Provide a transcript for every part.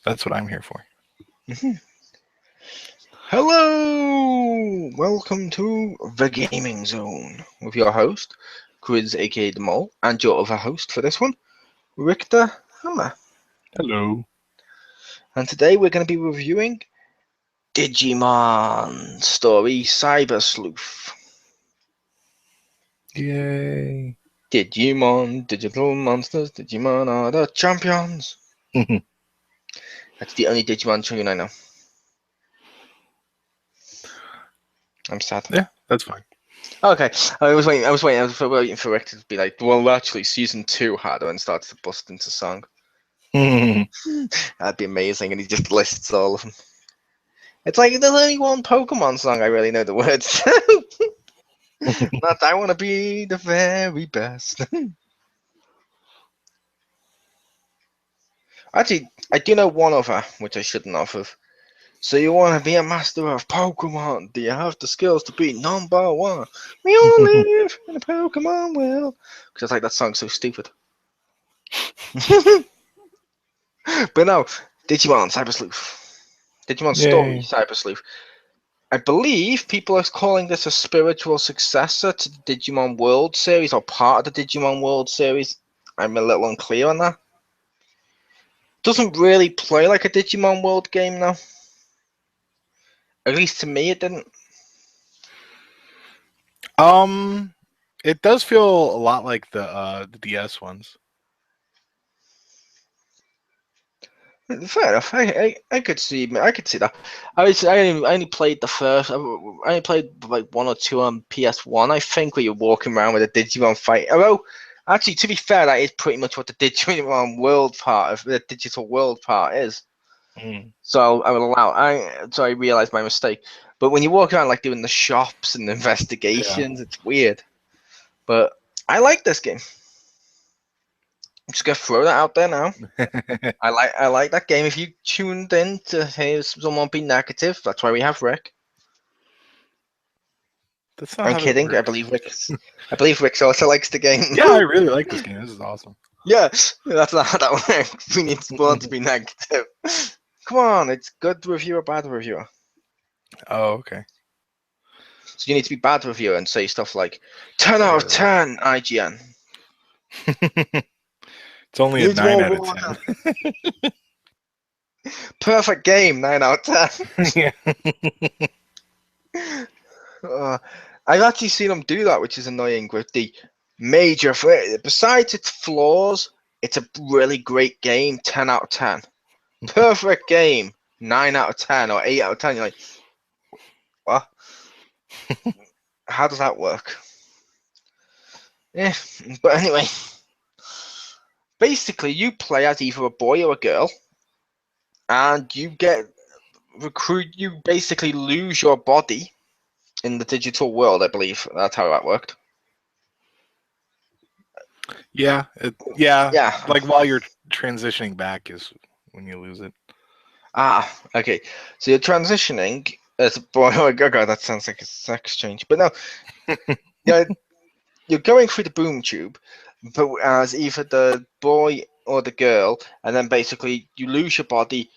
That's what I'm here for. Hello! Welcome to the Gaming Zone with your host, Chriz Aka the Mole, and your other host for this one, Richter. Hello. And today we're going to be reviewing Digimon Story Cyber Sleuth. Yay. Digimon, digital monsters, Digimon are the champions. That's the only Digimon tune I know. I'm sad. Yeah, that's fine. Okay, I was waiting for Richter to be like, well, actually, season 2 had her and started to bust into song. That'd be amazing, and he just lists all of them. It's like there's only one Pokemon song I really know the words to. Not I want to be the very best. Actually, I do know one other, which I shouldn't have. So you want to be a master of Pokemon? Do you have the skills to be number one? We all live in a Pokemon world. Because it's like that song's so stupid. But no, Digimon Cyber Sleuth. Digimon Story Yay. Cyber Sleuth. I believe people are calling this a spiritual successor to the Digimon World Series, or part of the Digimon World Series. I'm a little unclear on that. Doesn't really play like a Digimon World game now. At least to me, it didn't. It does feel a lot like the DS ones. Fair enough. I could see that. I only played the first. I only played like one or two on PS1. I think where you're walking around with a Digimon fight. Although, actually, to be fair, that is pretty much what the Digimon World part of the digital world part is. So I will allow. So I realized my mistake. But when you walk around like doing the shops and the investigations, it's weird. But I like this game. I'm just gonna throw that out there now. I like that game. If you tuned in to hear someone be negative, that's why we have Rick. That's not I'm how that kidding. works. I believe Rick also likes the game. Yeah, I really like this game. This is awesome. Yeah, that's not how that works. We need someone to be negative. Come on, it's good reviewer, bad reviewer. Oh, okay. So you need to be bad reviewer and say stuff like 10 out of 10 IGN. It's only a Needs 9 more out of water. 10. Perfect game, 9 out of 10. Yeah. I've actually seen them do that, which is annoying with the major. Besides its flaws, it's a really great game. 10 out of 10. Perfect game. 9 out of 10 or 8 out of 10. You're like, what? How does that work? Yeah, but anyway, basically, you play as either a boy or a girl, and you get recruit. You basically lose your body in the digital world. I believe that's how that worked. Yeah, yeah. Yeah. Like while you're transitioning back is when you lose it. Ah, okay. So you're transitioning as a boy or a girl. God, that sounds like a sex change. But no, yeah, you're going through the boom tube, but as either the boy or the girl, and then basically you lose your body,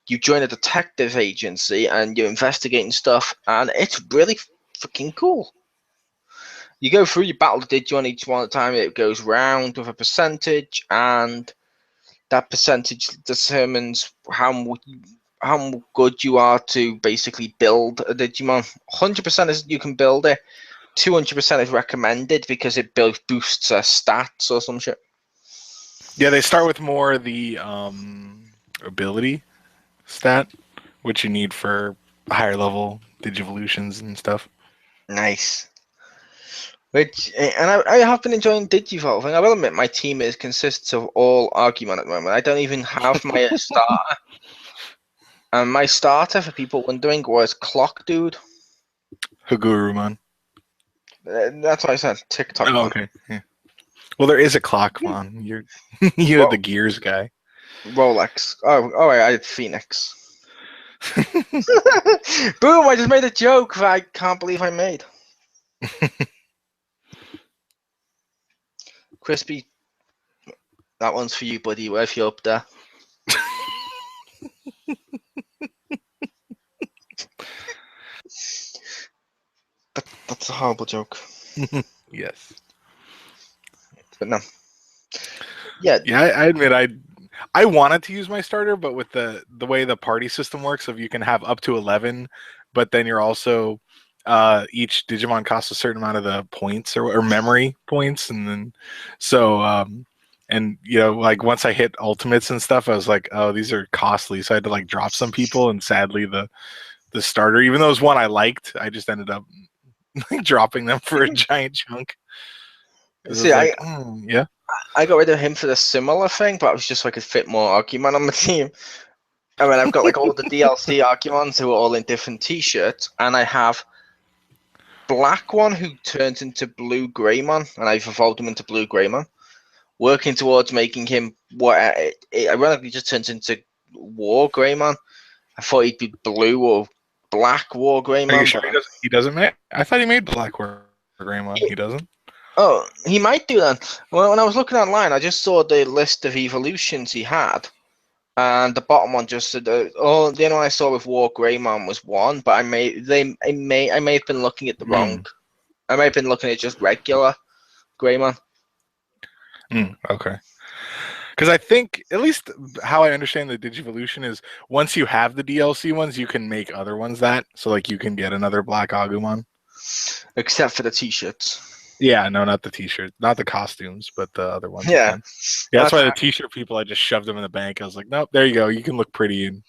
you join a detective agency, and you're investigating stuff, and it's really freaking cool. You go through, you battle the Digimon each one at a time. It goes round with a percentage, and that percentage determines how good you are to basically build a Digimon. 100% is you can build it. 200% is recommended because it boosts stats or some shit. Yeah, they start with more the ability stat, which you need for higher level Digivolutions and stuff. Nice. I have been enjoying Digivolving. I will admit my team consists of all Argumon at the moment. I don't even have my starter. And my starter, for people wondering, was Clock Dude. Hagurumon. That's what I said. TikTok Oh, one. okay. Yeah. Well, there is a Clockmon. You're the Gears guy. Rolex. Oh, I had Phoenix. Boom! I just made a joke that I can't believe I made. Crispy, that one's for you, buddy. If you're up there. That's a horrible joke. Yes. But no. Yeah. Yeah, I admit I wanted to use my starter, but with the way the party system works, if you can have up to 11, but then you're also each Digimon costs a certain amount of the points or memory points, and then so and like once I hit ultimates and stuff, I was like, oh, these are costly, so I had to like drop some people, and sadly the starter, even though it was one I liked, I just ended up dropping them for a giant chunk. Because I See, was like, yeah. I got rid of him for the similar thing, but it was just so I could fit more Argumon on my team. I mean, I've got like all the DLC Argumons who are all in different T-shirts, and I have black one who turns into blue Greymon, and I've evolved him into blue Greymon, working towards making him what it ironically just turns into War Greymon. I thought he'd be blue or black War Are you Greymon, sure but he doesn't make? I thought he made Black War Greymon. He doesn't. oh, he might do that. Well, when I was looking online, I just saw the list of evolutions he had. And the bottom one just said, "Oh, the only one I saw with War Greymon was one." But I may have been looking at the wrong. I may have been looking at just regular Greymon. Okay. Because I think, at least how I understand the Digivolution is, once you have the DLC ones, you can make other ones that. So, like, you can get another Black Agumon. Except for the T-shirts. Yeah, no, not the T-shirt, not the costumes, but the other ones. Yeah, You can. Yeah, that's why the T-shirt people, I just shoved them in the bank. I was like, nope, there you go. You can look pretty. And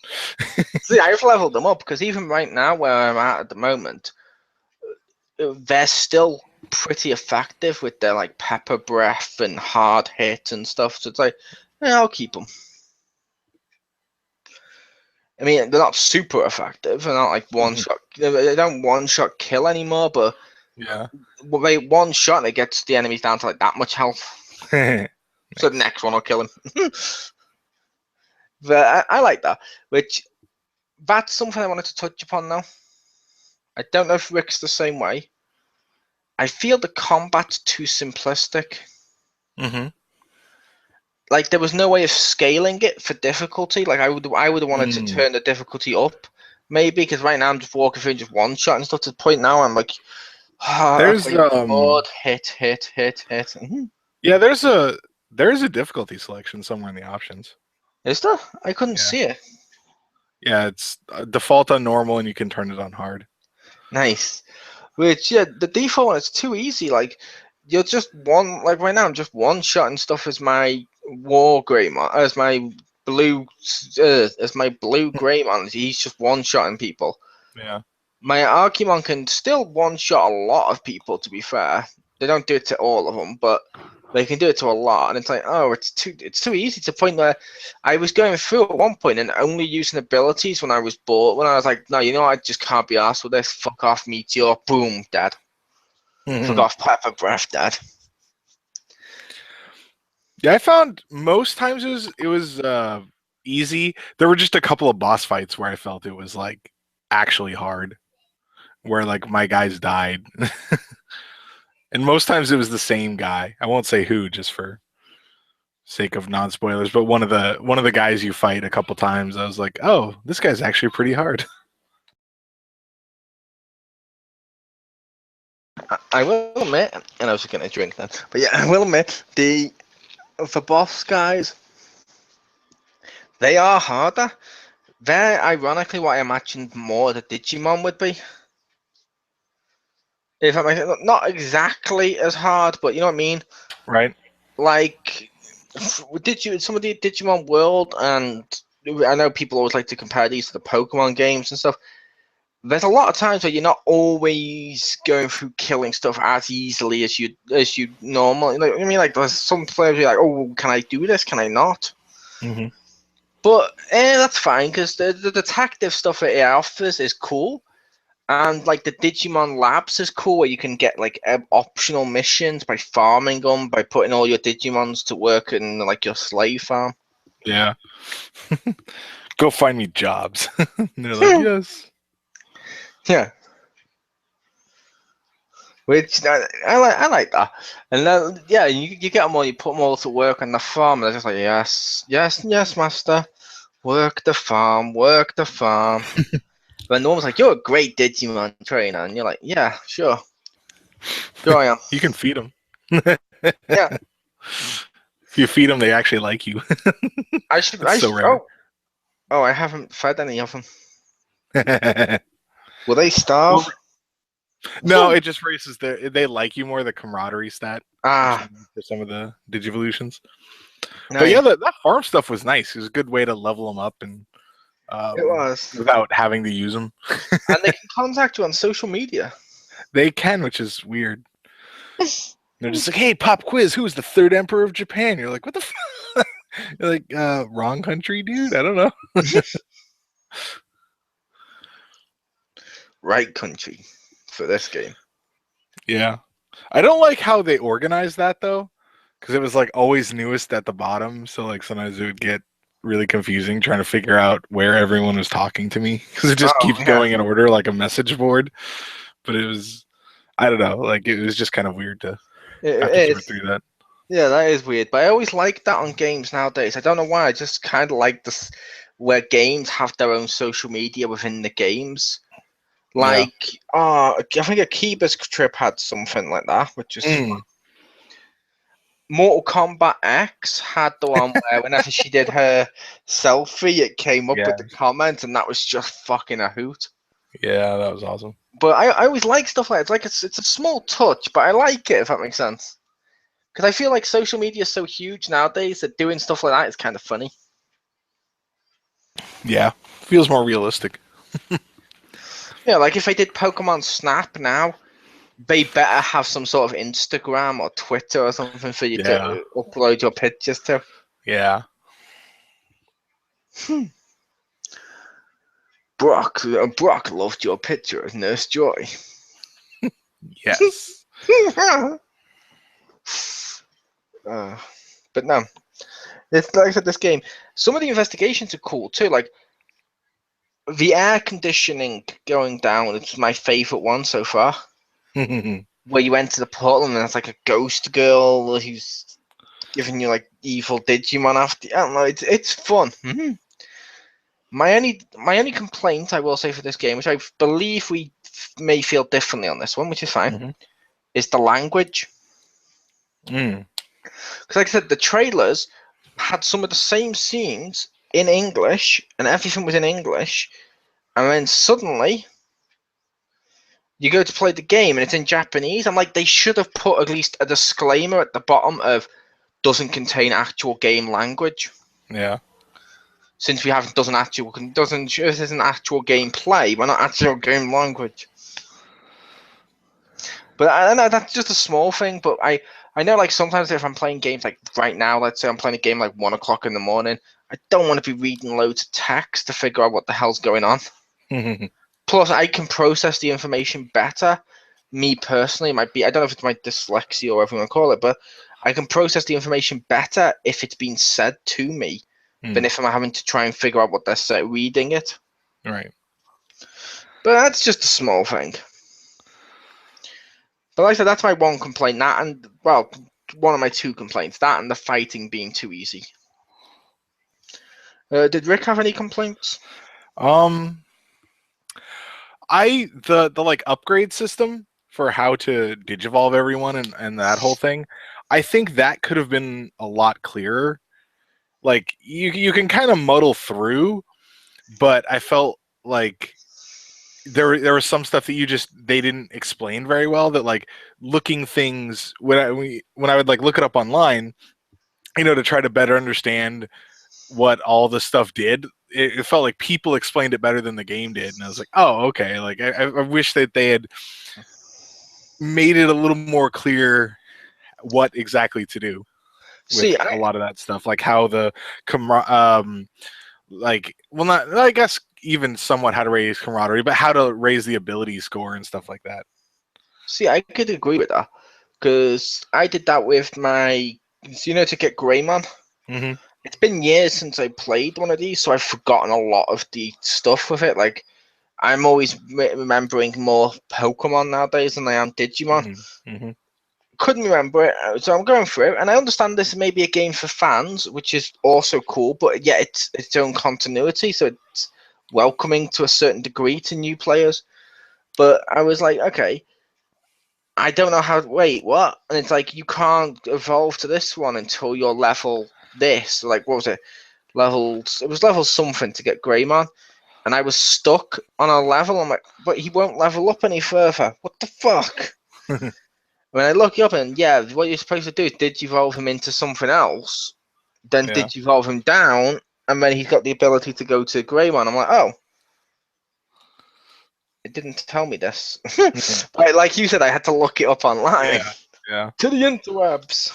see, I've leveled them up because even right now, where I'm at the moment, they're still pretty effective with their like pepper breath and hard hit and stuff. So it's like, yeah, I'll keep them. I mean, they're not super effective. They're not like one shot. They don't one shot kill anymore, but yeah. well, they one shot and it gets the enemies down to like that much health. Nice. So the next one will kill him. But I like that. Which that's something I wanted to touch upon now. I don't know if Rick's the same way. I feel the combat's too simplistic. Like there was no way of scaling it for difficulty. Like I would have wanted to turn the difficulty up, maybe, because right now I'm just walking through and just one shot and stuff. To the point now I'm like, There's hit. Yeah, there's a difficulty selection somewhere in the options. Is there? I couldn't see it. Yeah, it's default on normal, and you can turn it on hard. Nice. Which yeah, the default one is too easy. Like you're just one. Like right now, I'm just one shot and stuff as my War Greymon, as my blue Greymon. He's just one shotting people. Yeah. My Archimon can still one shot a lot of people. To be fair, they don't do it to all of them, but they can do it to a lot. And it's like, oh, it's too easy to the point where I was going through at one point and only using abilities when I was bored. When I was like, no, you know, I just can't be arsed with this. Fuck off, Meteor. Boom, dead. Fuck off, Pepper Breath, dead. Yeah, I found most times it was easy. There were just a couple of boss fights where I felt it was like actually hard, where like my guys died. And most times it was the same guy. I won't say who, just for sake of non-spoilers, but one of the guys you fight a couple times, I was like, oh, this guy's actually pretty hard. I will admit, and I was just going to drink then, but yeah, I will admit, the boss guys, they are harder. They're ironically what I imagined more the Digimon would be. If I make not exactly as hard, but you know what I mean? Right. Like, some of the Digimon World, and I know people always like to compare these to the Pokemon games and stuff. There's a lot of times where you're not always going through killing stuff as easily as you normally. Like, I mean, like there's some players who are like, oh, can I do this? Can I not? Mm-hmm. But that's fine because the detective stuff it offers is cool. And like the Digimon Labs is cool, where you can get like optional missions by farming them, by putting all your Digimons to work in like your slave farm. Yeah. Go find me jobs. And they're like, yes. Yeah. Which I like that, and then yeah, you get them all, you put them all to work on the farm, and they're just like yes, master, work the farm. But no one's like, you're a great Digimon trainer, and you're like, yeah, sure. Go on. You can feed them. Yeah, If you feed them, they actually like you. I should. It's I so should. rare. Oh, I haven't fed any of them. Well, Will they starve? no, it just raises they like you more, the camaraderie stat or Ah, something for some of the Digivolutions. But no. yeah, that farm stuff was nice. It was a good way to level them up and It was. without having to use them. And they can contact you on social media. They can, which is weird. They're just like, "Hey, pop quiz, who is the third emperor of Japan?" You're like, "What the?" You're like, "Wrong country, dude. I don't know." Right country for this game. Yeah, I don't like how they organized that though, because it was like always newest at the bottom. So like sometimes it would get really confusing trying to figure out where everyone was talking to me because it just Oh, keeps yeah. going in order like a message board. But it was, I don't know, like it was just kind of weird to have to It sort is. through that. Yeah, that is weird. But I always like that on games nowadays. I don't know why. I just kind of like this, where games have their own social media within the games. Yeah. Like, I think Akiba's Trip had something like that, which is fun. Mm. Mortal Kombat X had the one where whenever she did her selfie, it came up Yeah. with the comment, and that was just fucking a hoot. Yeah, that was awesome. But I always like stuff like that. It's like it's a small touch, but I like it, if that makes sense. Because I feel like social media is so huge nowadays that doing stuff like that is kind of funny. Yeah, feels more realistic. Yeah, like if I did Pokemon Snap now, they better have some sort of Instagram or Twitter or something for you Yeah. to upload your pictures to. Yeah. Brock loved your picture of Nurse Joy. Yes. But no, it's like I said, this game. Some of the investigations are cool too. Like the air conditioning going down. It's my favorite one so far. Where you enter the portal and there's like a ghost girl who's giving you like evil Digimon after. I don't know. It's fun. Mm-hmm. My only complaint I will say for this game, which I believe we may feel differently on this one, which is fine, is the language. Mm. Because like I said, the trailers had some of the same scenes in English and everything was in English, and then suddenly you go to play the game and it's in Japanese. I'm like, they should have put at least a disclaimer at the bottom of doesn't contain actual game language. Yeah. Since we haven't doesn't this isn't actual gameplay, but not actual game language. But I know that's just a small thing. But I know like sometimes if I'm playing games like right now, let's say I'm playing a game like 1 o'clock in the morning, I don't want to be reading loads of text to figure out what the hell's going on. Plus, I can process the information better. Me personally, it might be I don't know if it's my dyslexia or whatever you want to call it, but I can process the information better if it's been said to me than if I'm having to try and figure out what they're reading it. Right. But that's just a small thing. But like I said, that's my one complaint. That and well, one of my two complaints. That and the fighting being too easy. Did Rick have any complaints? The like upgrade system for how to digivolve everyone and that whole thing, I think that could have been a lot clearer. Like you can kind of muddle through, but I felt like there was some stuff that they didn't explain very well, that like looking things when I would like look it up online, to try to better understand what all the stuff did. It felt like people explained it better than the game did, and I was like, oh, okay. Like I wish that they had made it a little more clear what exactly to do with See, a lot of that stuff, like how the like, well, not, I guess even somewhat how to raise camaraderie, but how to raise the ability score and stuff like that. I could agree with that because I did that with my, to get Greymon. Mm-hmm. It's been years since I played one of these, so I've forgotten a lot of the stuff with it. Like I'm always remembering more Pokemon nowadays than I am Digimon. Mm-hmm. Mm-hmm. Couldn't remember it, so I'm going through it, and I understand this may be a game for fans, which is also cool, but yet it's its own continuity, so it's welcoming to a certain degree to new players. But I was like, okay, I don't know how. Wait, what? And it's like you can't evolve to this one until you're level this. Like what was it? It was level something to get Greymon, and I was stuck on a level. I'm like, but he won't level up any further. What the fuck? When I look up and yeah, what you're supposed to do is digivolve him into something else, then Yeah. digivolve him down, and then he's got the ability to go to Greymon. I'm like, oh, it didn't tell me this. But like you said, I had to look it up online. Yeah. Yeah. To the interwebs.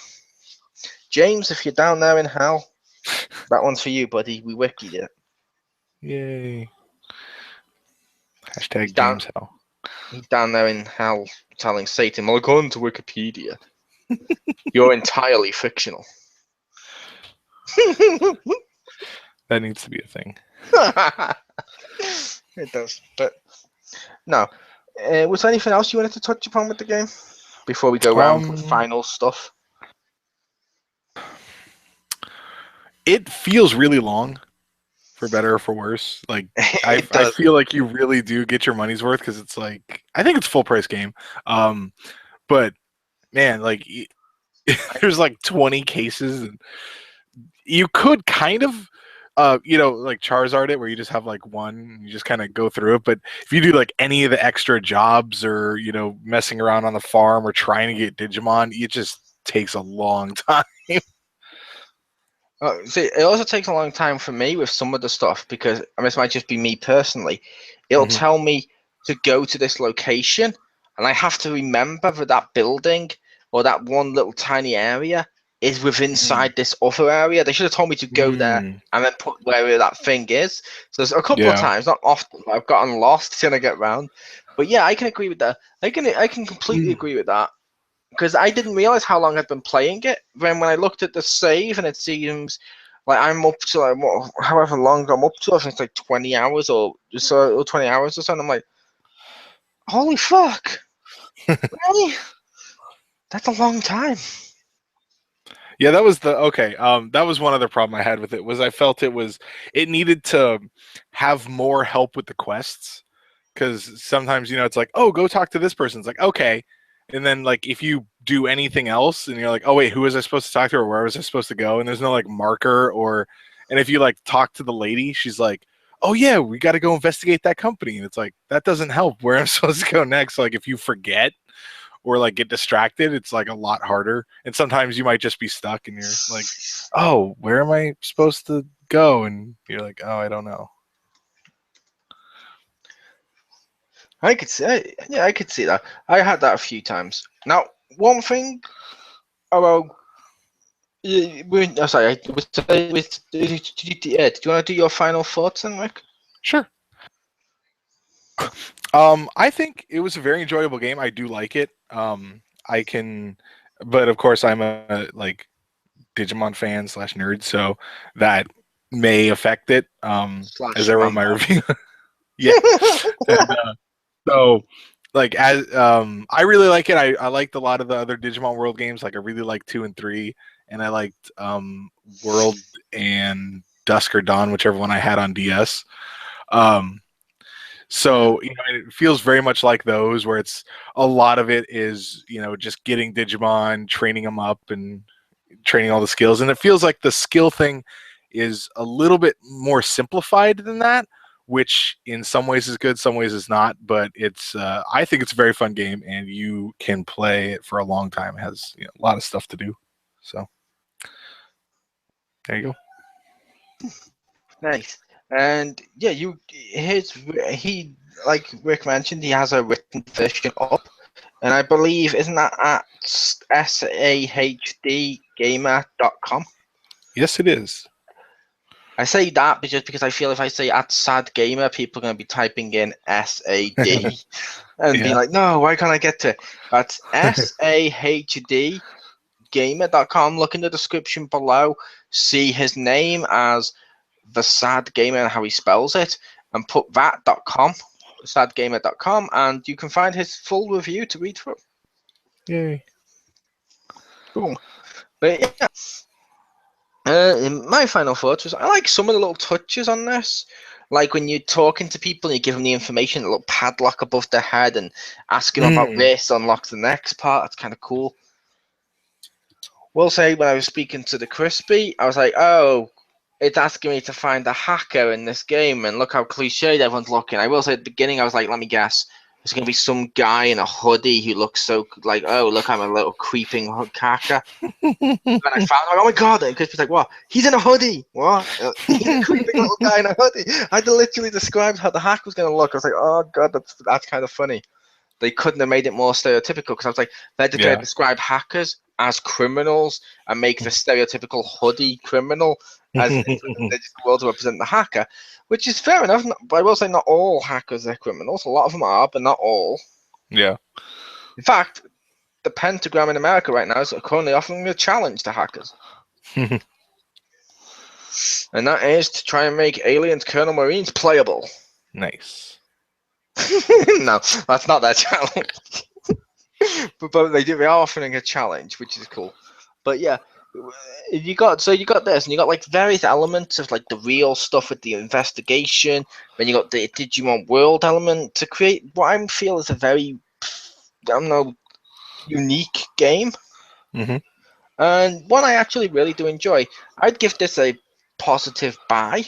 James, if you're down there in hell, that one's for you, buddy. We wikied it. Yay. Hashtag Down, James Hell. he's down there in hell telling Satan, well, according to Wikipedia, you're entirely fictional. That needs to be a thing. It does, but no. Was there anything else you wanted to touch upon with the game before we go around with final stuff? It feels really long, for better or for worse. Like I feel like you really do get your money's worth because it's like I think it's a full price game. But man, like there's like 20 cases, and you could kind of like Charizard it, where you just have like one, and you just kind of go through it. But if you do like any of the extra jobs, or messing around on the farm, or trying to get Digimon, it just takes a long time. See, it also takes a long time for me with some of the stuff because this might just be me personally. It'll tell me to go to this location, and I have to remember that building or that one little tiny area is within inside this other area. They should have told me to go there and then put where that thing is. So there's a couple of times, not often, I've gotten lost trying to get around. But yeah, I can agree with that. I can completely agree with that. Because I didn't realize how long I'd been playing it. Then when I looked at the save, and it seems like I'm up to like however long I'm up to, I think it's like 20 hours or 20 hours or something. I'm like, holy fuck! Really? That's a long time. Yeah, that was that was one other problem I had with it, was I felt it needed to have more help with the quests, because sometimes it's like, oh, go talk to this person. It's like, okay. And then, like, if you do anything else and you're like, oh, wait, who was I supposed to talk to, or where was I supposed to go? And there's no, like, marker, and if you, like, talk to the lady, she's like, oh, yeah, we got to go investigate that company. And it's like, that doesn't help where I'm supposed to go next. Like, if you forget or, like, get distracted, it's, like, a lot harder. And sometimes you might just be stuck and you're like, oh, where am I supposed to go? And you're like, oh, I don't know. I could see, yeah, I could see that. I had that a few times. Now, one thing about, sorry, did you want to do your final thoughts then, Rick? Sure. I think it was a very enjoyable game. I do like it. But of course, I'm a Digimon fan / nerd, so that may affect it. As I wrote my review. Yeah. And, so, as I really like it. I liked a lot of the other Digimon World games. Like, I really liked 2 and 3, and I liked World and Dusk or Dawn, whichever one I had on DS. So it feels very much like those, where it's a lot of it is just getting Digimon, training them up, and training all the skills. And it feels like the skill thing is a little bit more simplified than that, which in some ways is good, some ways is not. But I think it's a very fun game, and you can play it for a long time. It has a lot of stuff to do. So there you go. Nice. And yeah, he like Rick mentioned, he has a written version up, and I believe isn't that at SAHD Yes, it is. I say that just because I feel if I say at SAHD Gamer, people are going to be typing in SAD and being like, no, why can't I get to it? That's SAHD Gamer.com. Look in the description below. See his name as the SAHD Gamer and how he spells it, and put that.com, SAHDgamer.com, and you can find his full review to read through. Yay. Cool. But yeah. My final thoughts was I like some of the little touches on this. Like when you're talking to people and you give them the information, a little padlock above their head, and asking them about Mm. this unlocks the next part. It's kind of cool. Will say when I was speaking to the Crispy, I was like, oh, it's asking me to find a hacker in this game, and look how cliched everyone's looking. I will say at the beginning, I was like, let me guess. There's going to be some guy in a hoodie who looks so like, oh, look, I'm a little creeping hacker. And I found, oh my god! And Crispy's like, what? He's in a hoodie. What? He's a creeping little guy in a hoodie. I literally described how the hack was going to look. I was like, oh god, that's kind of funny. They couldn't have made it more stereotypical because I was like, they're going to Yeah. describe hackers as criminals and make the stereotypical hoodie criminal as the world to represent the hacker, which is fair enough. But I will say, not all hackers are criminals. A lot of them are, but not all. Yeah. In fact, the Pentagram in America right now is currently offering a challenge to hackers. And that is to try and make Aliens Colonel Marines playable. Nice. No, that's not their challenge. but they are offering a challenge, which is cool. But yeah, you got this, and you got like various elements of like the real stuff with the investigation. Then you got the Digimon World element to create what I feel is a very, I don't know, unique game. Mm-hmm. And one I actually really do enjoy. I'd give this a positive buy.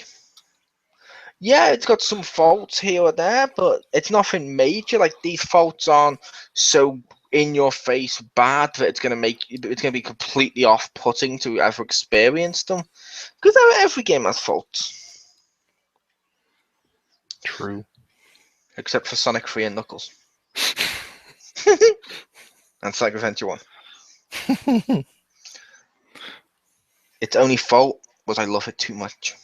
Yeah, it's got some faults here or there, but it's nothing major. Like these faults aren't so in your face bad that it's gonna be completely off putting to ever experience them. Because every game has faults. True. Except for Sonic 3 and Knuckles. And Sonic Adventure 1. Its only fault was I love it too much.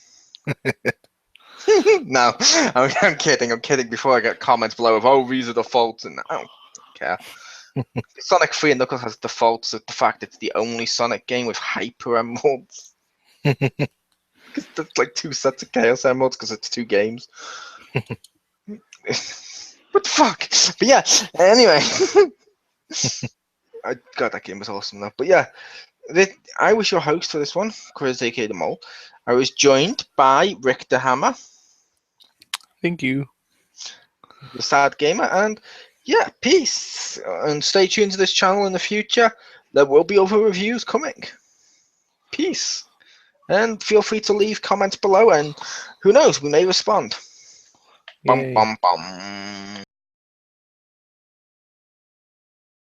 No, I'm kidding. I'm kidding. Before I get comments below of, oh, these are the faults, and I don't care. Sonic 3 and Knuckles has the faults of the fact it's the only Sonic game with hyper emeralds. Because there's like 2 sets of Chaos Emeralds because it's 2 games. What the fuck? But yeah, anyway. God, that game was awesome though. But yeah, I was your host for this one, Chriz Aka the Mole. I was joined by Richter Hammer, Thank you. the SAHD Gamer, and yeah, peace. And stay tuned to this channel in the future. There will be other reviews coming. Peace. And feel free to leave comments below, and who knows, we may respond. Bum Yay. bum bum.